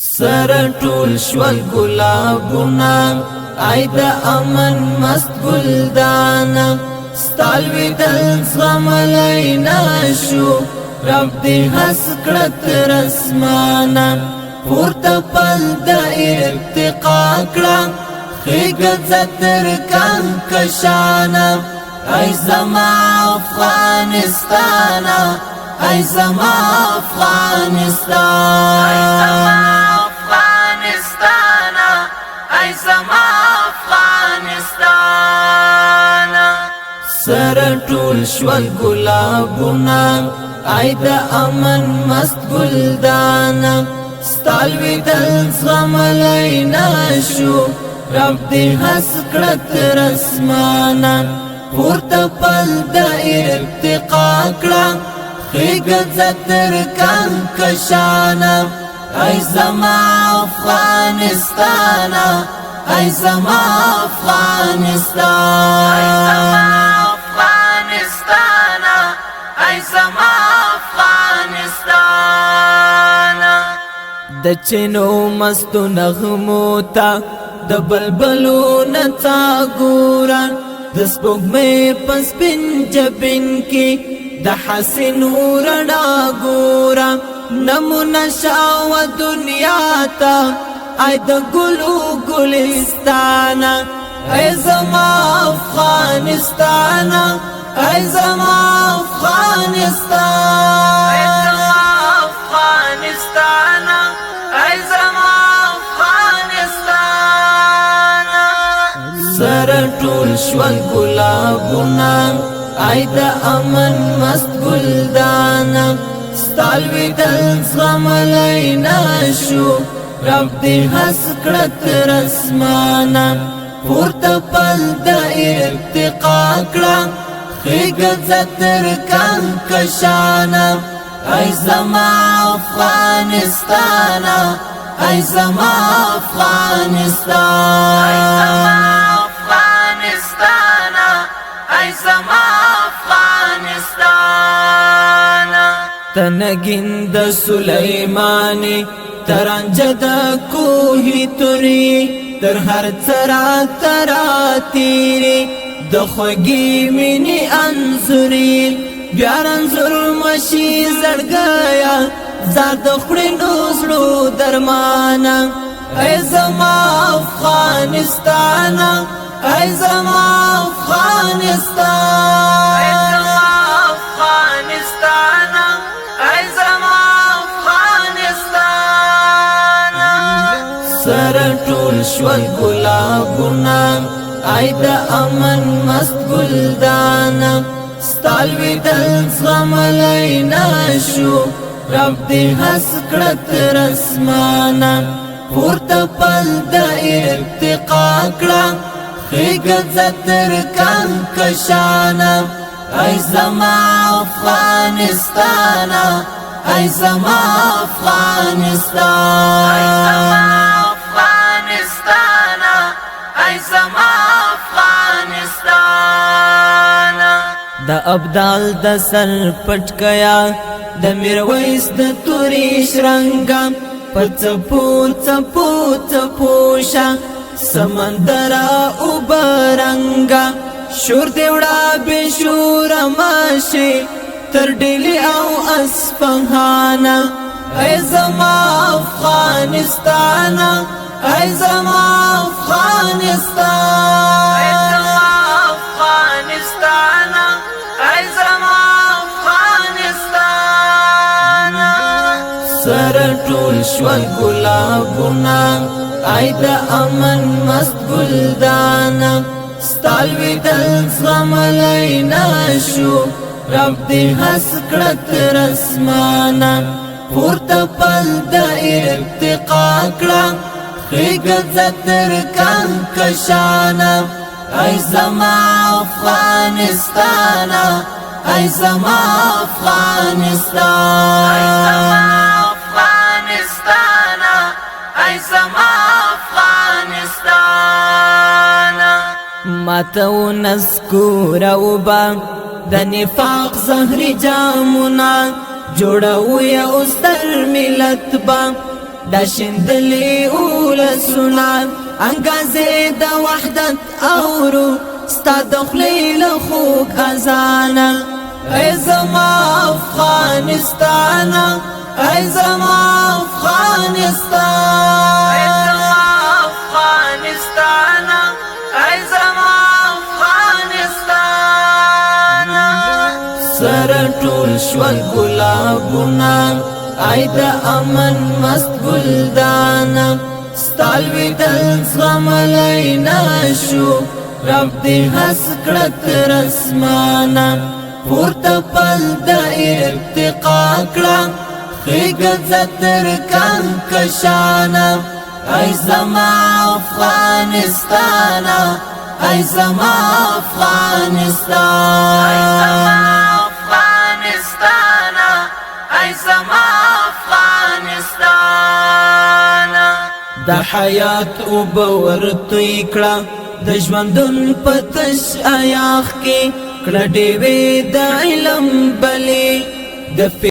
سر ټول شول ګلابونه ای د امن مست ګلدانه ستالوي دل زغملی نشو رب دې هس کړه تر اسمانه پورته پل د ارتقا کړه خېږه تر کهکشانه ای زما افغانستانه ای زما افغانستان ای زما افغانستان سر ټول شول ګلابونه ای د امن مست ګلدانه ستالوي دل زغملی نشو رب دې هس کړه تر اسمانه پورته پل د ارتقا کړه خېږه تر کهکشانه ای زما افغانستانه ای زما افغانستان ای زما افغانستان د چینو مستو نغمو تا د بلبلو نڅا ګوره د سپوږمۍ په سپین جبین کې د حسینو رڼا ګوره نمونه شاو دنیا ته ای د ګلو ګلستانه ای زما افغانستانه ای زما افغانستان ای زما افغانستان سر ټول شول ګلابونه ای د امن مست ګلدانه ستالوي دل زغملی نشو رب دې هس کړه تر اسمانه پورته پل د ارتقا کړه خېږه تر کهکشانه ای زما افغانستانه ای زما افغانستان ای زما افغانستان تنگین د سلیمانی ترانجه د کوهی توری تر هر څرا ترا تیری د خوږی مینی انزوری بیا رنځور مشي زړګیا زاد خړې نوزلو درمانه ای زما افغانستان ای زما افغانستان ای زما افغانستان سر ټول شول ګلابونه ای د امن مست ګلدانه ستالوي دل زغملی نشو رب دې هس کړه تر اسمانه پورته پل د ارتقا کړه خېږه تر کهکشانه ای زما افغانستانه ای زما افغانستان ای زما افغانستان د ابدال د سر پټ کیا د میرویس د توري شرنګا پڅپو څپو څپوشا سمندر او برنګا شور دیوړه به شور ماشي تر ډیلی او اسپهانا ای زما افغانستان ای زما افغانستان ای زما افغانستان سر ټول شول ګلابونه ای د امن مست ګلدانه ستالوي دل زغملی نشو رب دې هس کړه تر اسمانه پورته پل د ارتقا کړه خېږه تر کهکشانه ای زما افغانستان ای زما افغانستان ای زما افغانستان ماتو نذکور او با د نفاق زهري جامونه جوړو یو ستر ملت با دا شندلی اولسنا انگازی دا وحدت اورو ستا دخلی لخوک ازانا ای زما افغانستانا ای زما افغانستان ای زما افغانستانا ای زما افغانستان سر ټول شول ګلابونه ای د امن مست ګلدانه ستالوی دل زغملی نشو رب دی حس کړه تر اسمانه پورته پل د ارتقا کړه خیګه تر کهکشانه ای زما افغانستانه ای زما افغانستان ای زما افغانستانه ای زما افغانستان د حیات او باور توی کړه د ژوندون پتش ایاخ کې کړه ډېوې د علم بلې د